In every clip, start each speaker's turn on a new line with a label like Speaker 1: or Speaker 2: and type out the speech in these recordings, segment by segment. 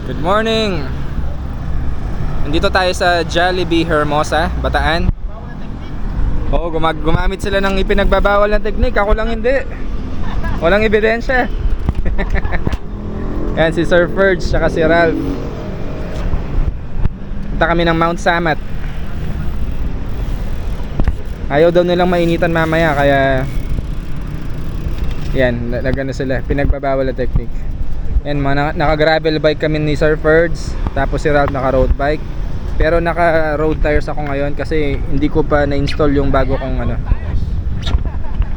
Speaker 1: Good morning! Nandito tayo sa Jollibee Hermosa, Bataan. Oo, gumamit sila ng ipinagbabawal na teknik. Ako lang hindi. Walang ebidensya. Yan si Sir Ferg saka si Ralph. Punta kami ng Mount Samat. Ayaw daw nilang mainitan mamaya, kaya yan, nagano sila, pinagbabawal na technique. Yan, naka gravel bike kami ni Sir Ferds, tapos si Ralph naka road bike. Pero naka road tires ako ngayon kasi hindi ko pa na-install yung bago kong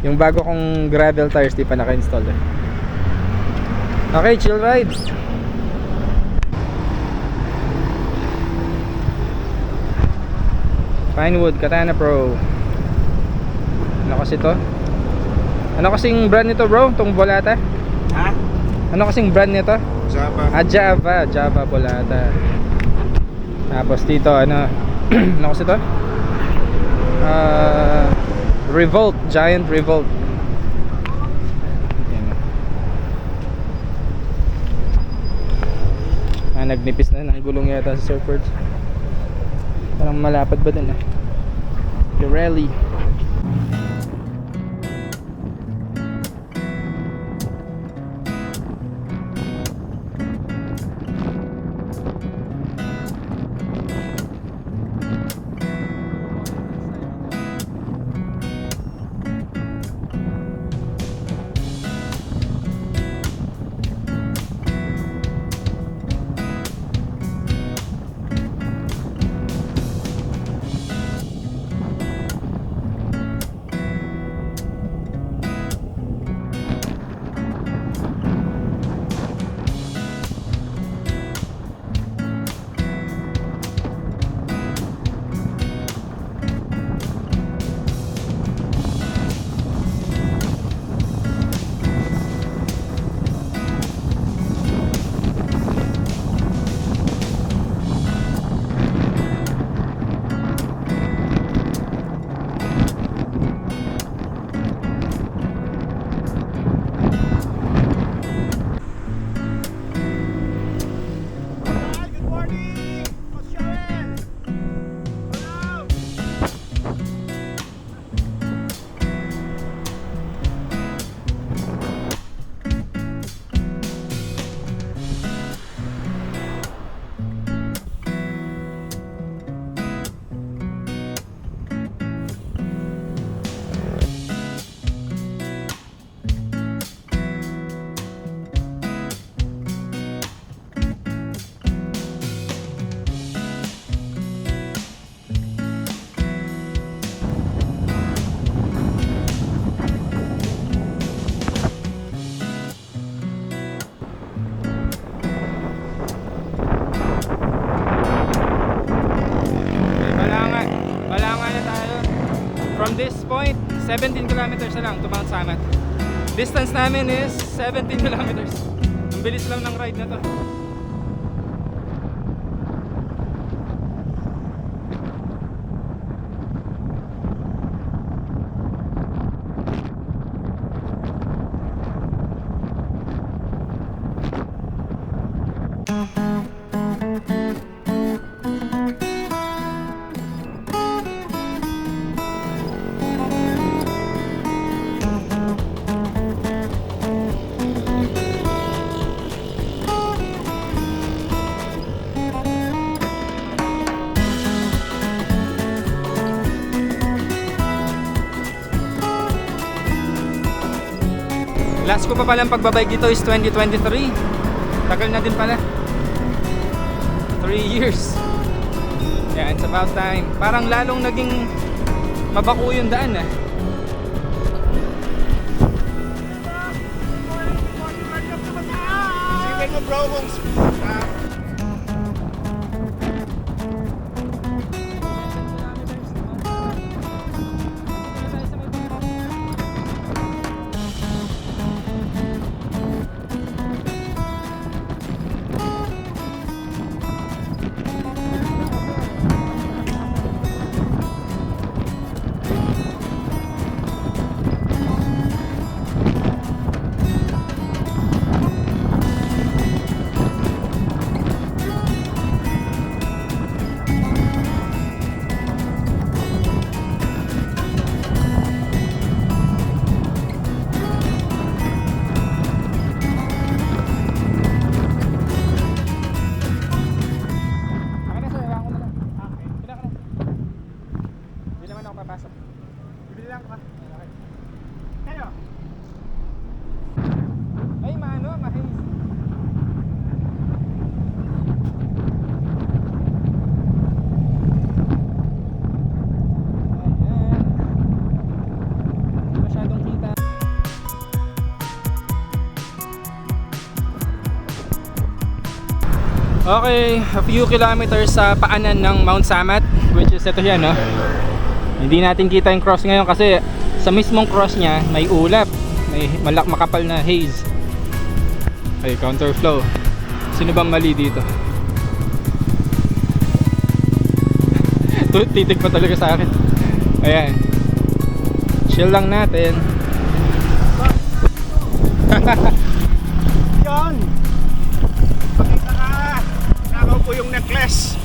Speaker 1: yung bago kong gravel tires, di pa naka-install eh. Okay, chill ride. Pinewood Katana Pro. Ano kasi to? Ano kasing brand nito, bro? Tong Volata?
Speaker 2: Ha?
Speaker 1: Ano kasing brand nito?
Speaker 2: Java.
Speaker 1: Java Volata. Tapos dito ano ano kasi to? Revolt, Giant Revolt. Nagnipis na ng gulong yata sa Surfers. Parang malapad ba din Pirelli. From this point, 17 kilometers na lang to Mount Samat. Distance namin is 17 kilometers. Ang bilis lang ng ride na to. Last ko pa palang pagbabike dito is 2023. Tagal na din pala. 3 years. Yeah, it's about time. Parang lalong naging mabaku yung daan
Speaker 2: Sige mo bro,
Speaker 1: Okay, a few kilometers sa paanan ng Mount Samat, which is ito yan, no? Hindi natin kita yung cross ngayon kasi sa mismong cross niya may ulap, may makapal na haze. Okay, counterflow. Sino bang mali dito? Titig pa talaga sa akin. Ayan, chill lang natin.
Speaker 2: Yan! Pakita ka! Nakaw po yung necklace.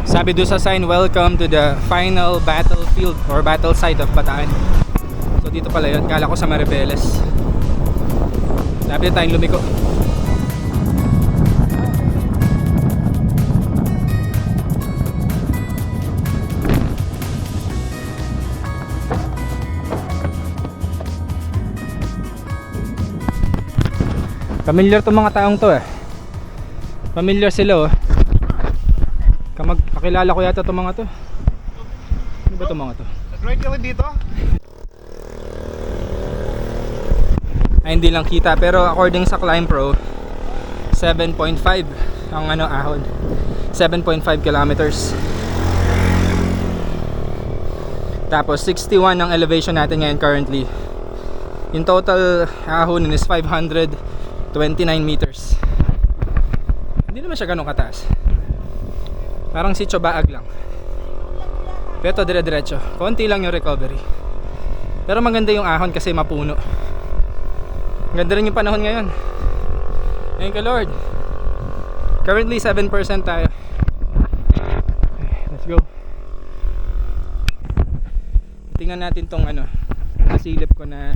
Speaker 1: Sabi doon sa sign, welcome to the final battlefield or battle site of Bataan. So dito pala yun, kala ko sa Maribeles. Sabi na tayong lumiko. Familiar tong mga taong to eh. Familiar sila oh. Kakilala ko yata tong mga to. Ano ba tong mga to?
Speaker 2: Nag-ride ka dito?
Speaker 1: Ay hindi lang kita pero according sa Climb Pro 7.5 ang ahon. 7.5 kilometers. Tapos 61 ang elevation natin ngayon currently. Yung total ahon is 529 meters. Hindi naman siya ganun kataas. Parang si Chobaag lang. Pero ito dire-diretso. Konti lang yung recovery. Pero maganda yung ahon kasi mapuno. Ganda rin yung panahon ngayon. Thank you Lord. Currently 7% tayo. Okay, let's go. Tingnan natin tong nasilip ko na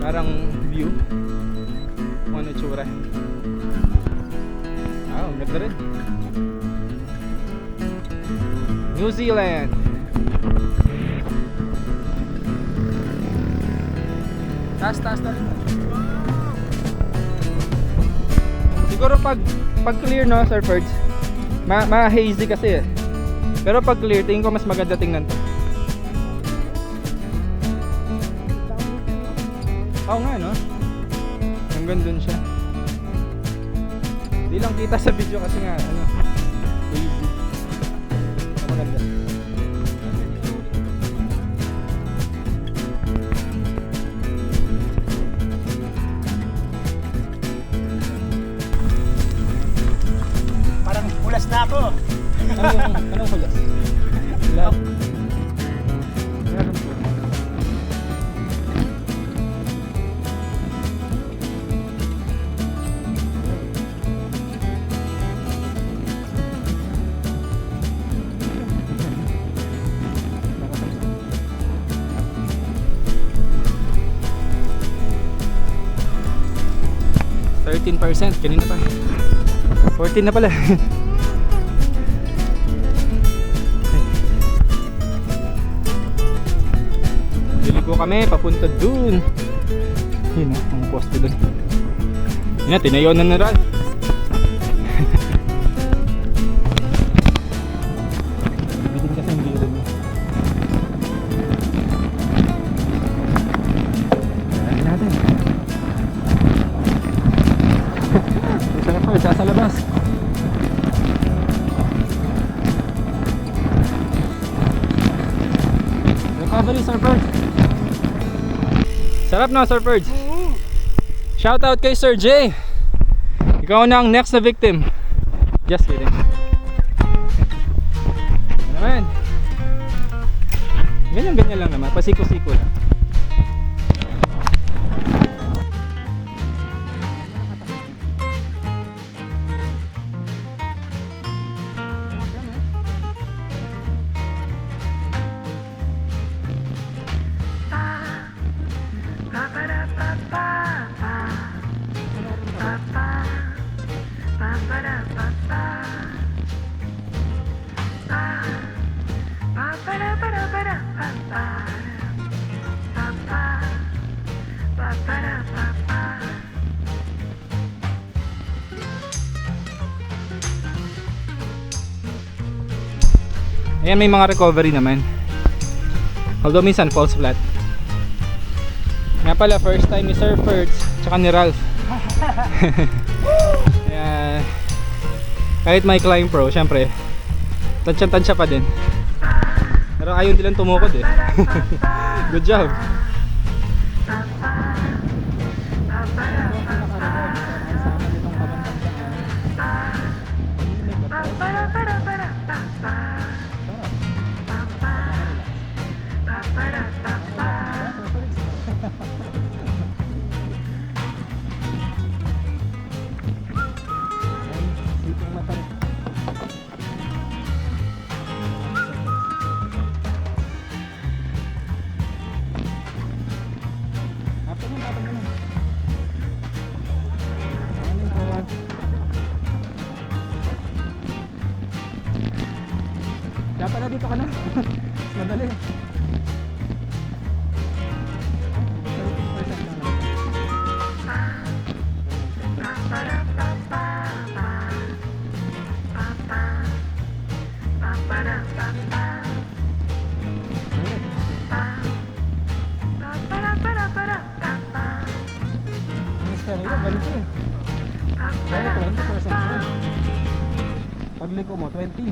Speaker 1: parang view. Kung ano tsura. Wow, ganda rin. New Zealand. Taas na rin. Siguro pag clear no, Sir Ferds, ma-hazy kasi eh. Pero pag clear, tingin ko mas maganda tingnan to. Oo nga no. Hanggang dun siya. Di lang kita sa video kasi nga hazy. Maganda.
Speaker 2: Parang hulas na ako.
Speaker 1: Anong hulas? Hulas. 13%, kanina pa 14 na pala. Liliko kami papunta dun. Yun ang poste dun. Yun na, tinayon na naral. Bitin kasi yung gilid mo. Dahil natin. Sa labas. Recovery, Sir Ferds. Sarap na, Sir Ferds. Shout out kay Sir J. Ikaw na ang next na victim. Just kidding. Ano naman? Ganyan lang naman. Pasiko-siko lang. Ayan, may mga recovery naman. Although minsan falls flat. Nga pala, first time ni Sir Ferds tsaka ni Ralph. Kaya, kahit may Climb Pro, syempre tansya pa din. Pero ayaw nilang tumukod eh. Good job. Kaya pala dito ka na. Madali. Pagliko mo, 20.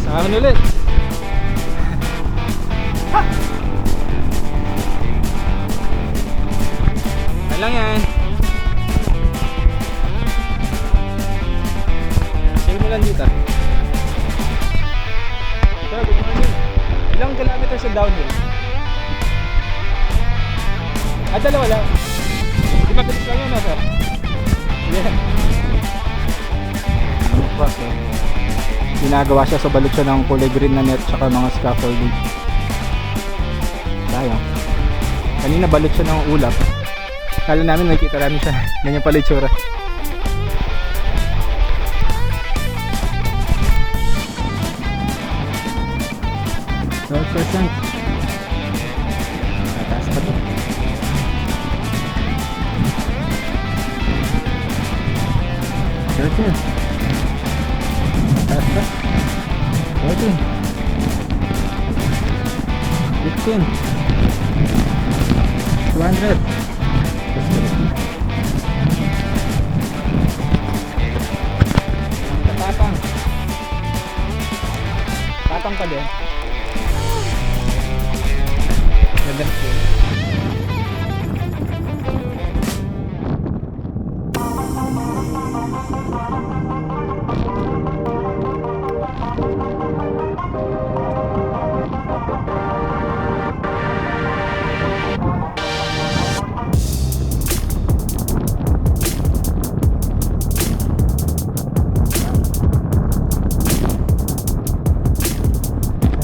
Speaker 1: Saan ulit? Ano lang yan? Sige mo lang dito. Sir, good morning. Ilang kilometers sa downhill? Dalawa lang. Hindi mabilis lang yun, no, sir? Yeah. Okay. Ginagawa siya, so balot siya ng kulay green na net tsaka mga scaffolding. Sayang. Kanina balot siya ng ulap. Kala namin nakikita namin siya. Ganyan pala itsura. %. Mataas pa to. Sure. Mataas pa. 14. 15. 200. Tatapang. Tatapang pa din. Ganda po.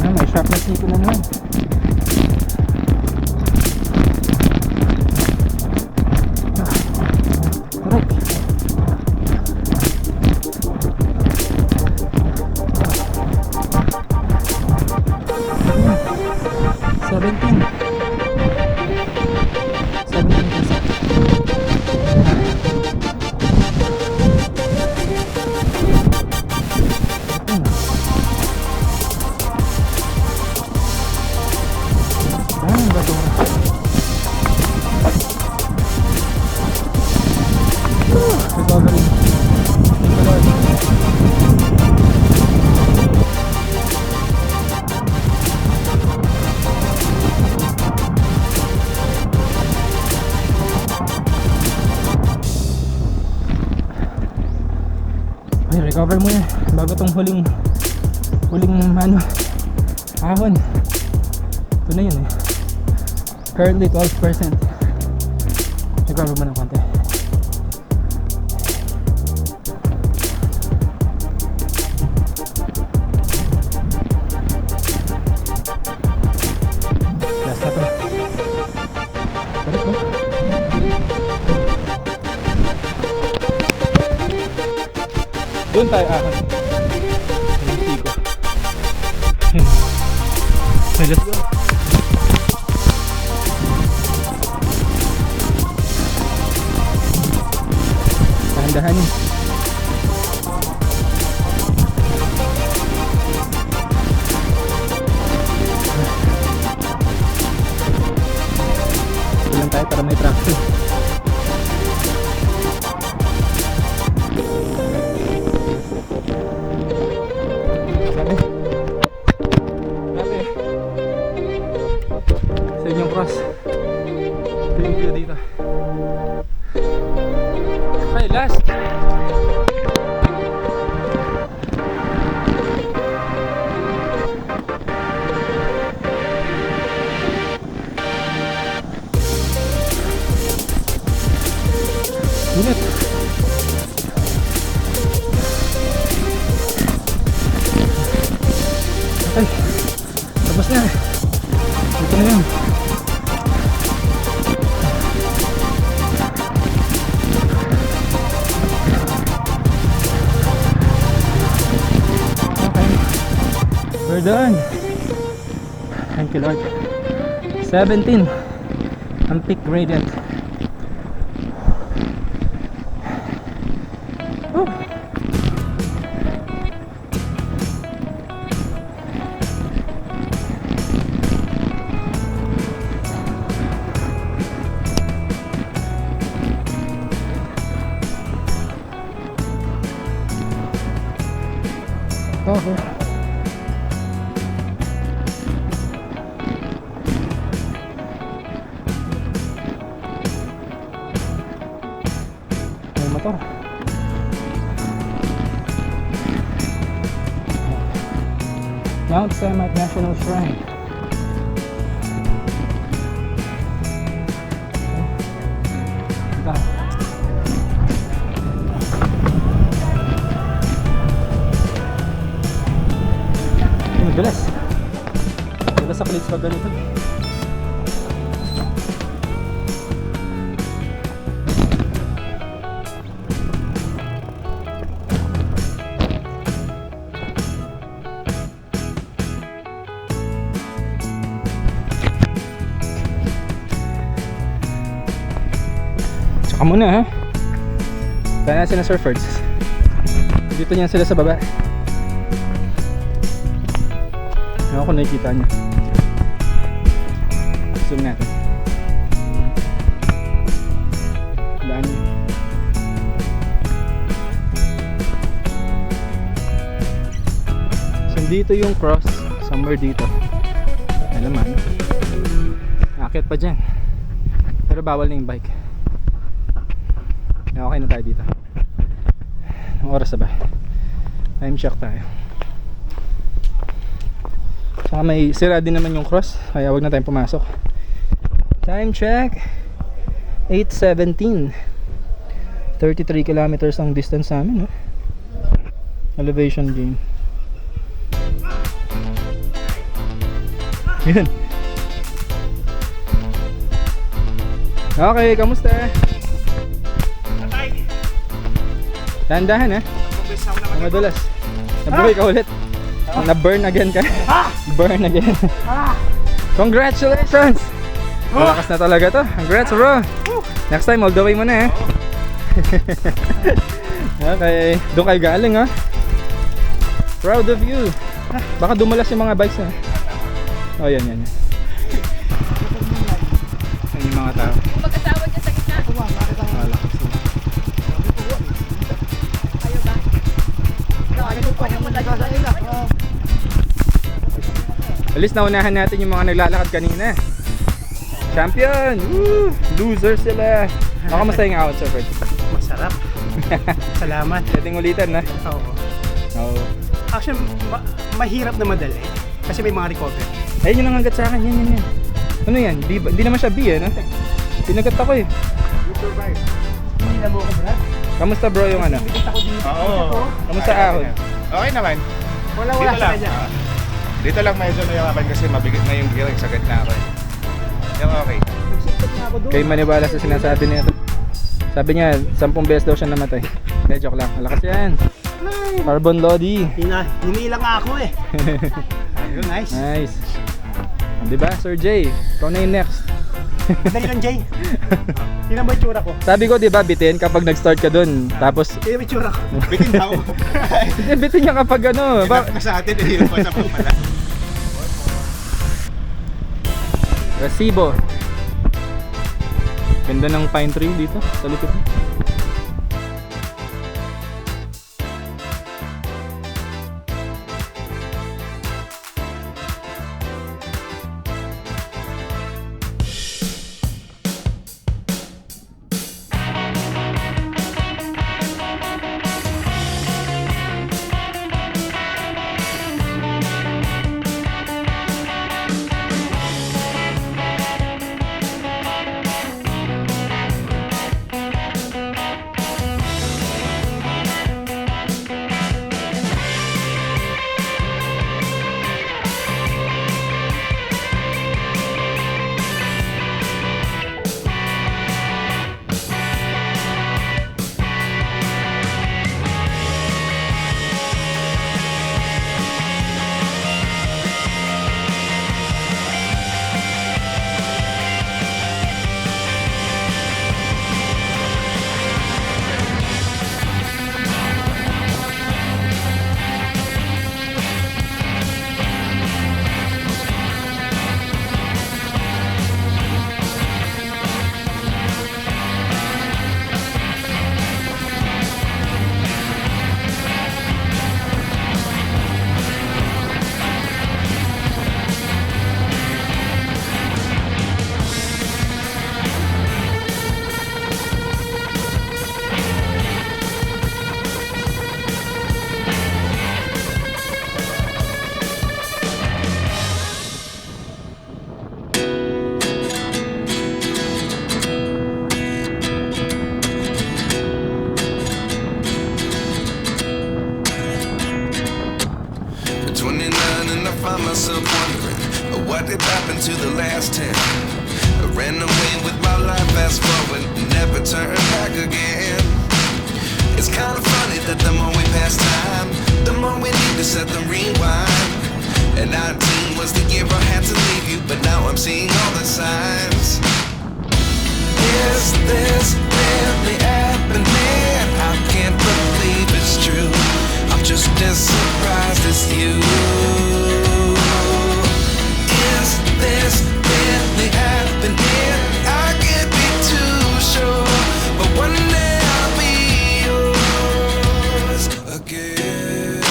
Speaker 1: May sharpness dito na naman. Recover mo yan bago tong huling ahon. Ito na yun eh. Currently 12%. Recover mo ng konti. tayo ahon. Siko. Okay, let's go. Dahan-dahan yun. Ilan tayo para may traffic. Sabi. Sabi. Sa inyong cross. Ito yung view dito. Okay, last. Init. Okay. Tapos na. Ito na yan. We're done. Thank you Lord. 17 ang peak gradient. Oh. Oh. Motor. Mount Samat National Shrine. Ito. Madulas. Madulas sa clips pag ganito. Tsaka muna ha. Kaya na sila surfers. Dito niyan sila sa baba. Ano kung nakikita nyo. Zoom natin. Daan nyo. So dito yung cross. Somewhere dito. Alam man. Akit pa dyan. Pero bawal na yung bike. Okay na tayo dito. Anong oras na ba? Time check tayo. Saka may sira din naman yung cross, kaya wag na tayong pumasok. Time check 8:17. 33 kilometers ang distance namin, no? Elevation gain. Yun. Okay, kamusta? Dahan-dahan madulas. Nabuhay ka ulit. Na-burn again ka. Burn again. Congratulations! Malakas na talaga to. Congrats bro. Next time all the way mo na Okay, doon kayo galing ha. Proud of you. Baka dumulas yung mga bikes na. Oh yan. Yan yung mga tao.
Speaker 3: Mag-asawa niya sa gitna.
Speaker 1: Wala. Alis na unahan natin yung mga naglalakad kanina. Champion! Woo! Loser sila. Kamusta yung out, Sir Fred?
Speaker 2: Masarap. Salamat.
Speaker 1: Pwedeng ulitan na.
Speaker 2: Oo. Actually, mahirap na madali. Kasi may mga recovery.
Speaker 1: Ayun yung nangagat sa akin. Yan. Ano yan? Di naman siya B no? Pinagat ako eh.
Speaker 2: You survive. Hindi na mo ko ba?
Speaker 1: Kamusta bro yung ano?
Speaker 2: Oo.
Speaker 1: Kamusta ahon?
Speaker 4: Okay naman.
Speaker 2: Wala
Speaker 4: Dito
Speaker 2: sa
Speaker 4: lang.
Speaker 2: kanya.
Speaker 4: Dito lang medyo nayaman kasi mabigat na yung gearing sa gitna ko. Yung okay.
Speaker 2: Nagsipot na ako doon.
Speaker 1: Kayo maniwala sa sinasabi niya. Sabi niya, 10 beses daw siya namatay. Hindi, joke lang. Malakas yan. Carbon Lodi.
Speaker 2: Hinilang ako eh. Ayun, nice.
Speaker 1: Nice. Diba, Sir Jay? Ikaw na yung next.
Speaker 2: Dali lang, Jay. Tingnan mo yung tsura ko.
Speaker 1: Sabi ko, diba, bitin kapag nag-start ka dun. Tapos,
Speaker 2: Tingnan mo yung tsura ko. Bitin daw.
Speaker 1: hindi, bitin niya kapag ano.
Speaker 2: Enough na sa atin, hinilang pa sa pumala.
Speaker 1: Resibo. Ganda ng pine tree dito sa likod.
Speaker 3: find myself wondering what did happen to the last 10. I ran away with my life, fast forward, never turn back again. It's kind of funny that the more we pass time, the more we need to set the rewind. And 19 was the year I had to leave you, but now I'm seeing all the signs. Is this really happening? I can't believe it's true. I'm just as surprised as you. Is this really happening? I can't be too sure, but one day I'll be yours again.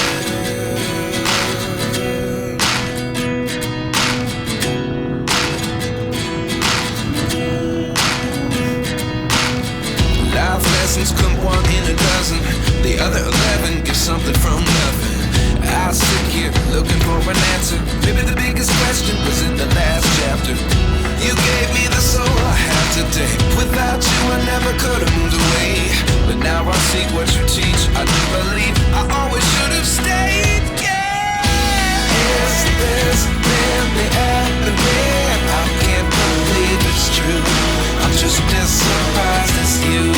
Speaker 3: Life lessons come one in a dozen. The other 11 give something from nothing. I sit here looking for an answer. Maybe the biggest question was in the last chapter. You gave me the soul I have today. Without you I never could have moved away. But now I see what you teach. I do believe I always should have stayed. Yeah. Is this really happening? I can't believe it's true. I'm just as surprised as you.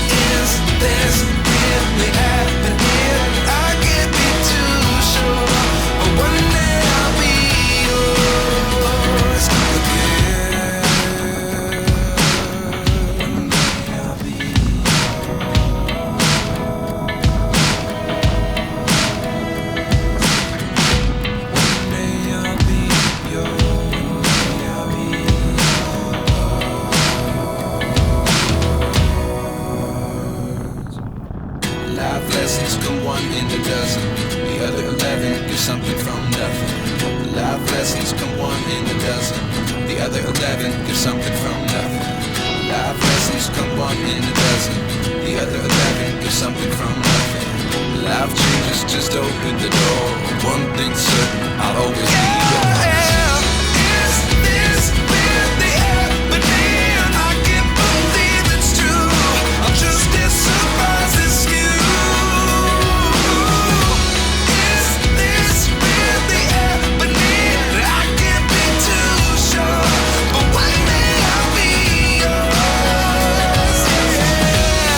Speaker 3: Is this really happening? I can't be too sure, but one day I'll be yours again. One day I'll be One day I'll be yours. I'll be Life lessons come one in a dozen. The other 11 give something from nothing. Life lessons come one in a dozen. The other 11 give something from nothing. Life lessons come one in a dozen. The other 11 give something from nothing. Life changes, just open the door. One thing's certain, I'll always be yours. Is this really happening? I can't believe it's true. I'm just as surprised as you. Is this really happening? I can't be too sure, but one day I'll be yours. Yeah.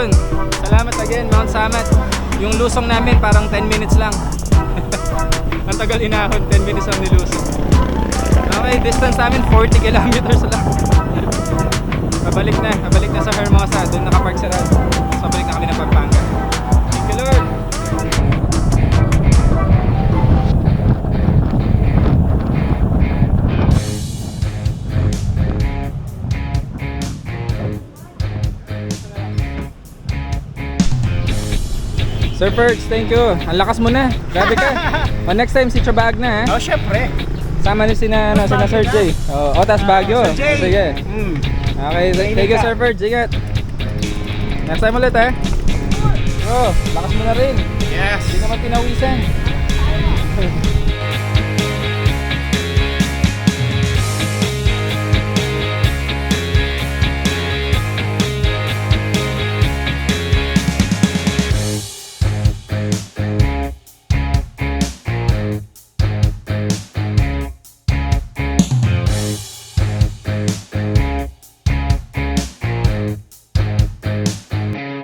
Speaker 1: Ayun, salamat again Mount Samat. Yung lusong namin parang 10 minutes lang. Ang tagal inahon, 10 minutes lang nilusong. Okay, distance namin 40 kilometers lang. Pabalik na sa Hermosa. Doon nakapark si Ralph. Tapos pabalik na kami ng Pampanga. Thank you Lord. Sir Ferds, thank you. Ang lakas mo na. Grabe ka. O next time si Chabag na ha.
Speaker 2: Oh, syempre.
Speaker 1: Sama niyo sina Sir Jay. Oh, tas Baguio.
Speaker 2: Sir Jay.
Speaker 1: Sige.
Speaker 2: Mm.
Speaker 1: Okay, thank you Sir Ferds. Ingat. Next time ulit ha. Oh, lakas mo na rin.
Speaker 2: Yes.
Speaker 1: Hindi naman tinawisan.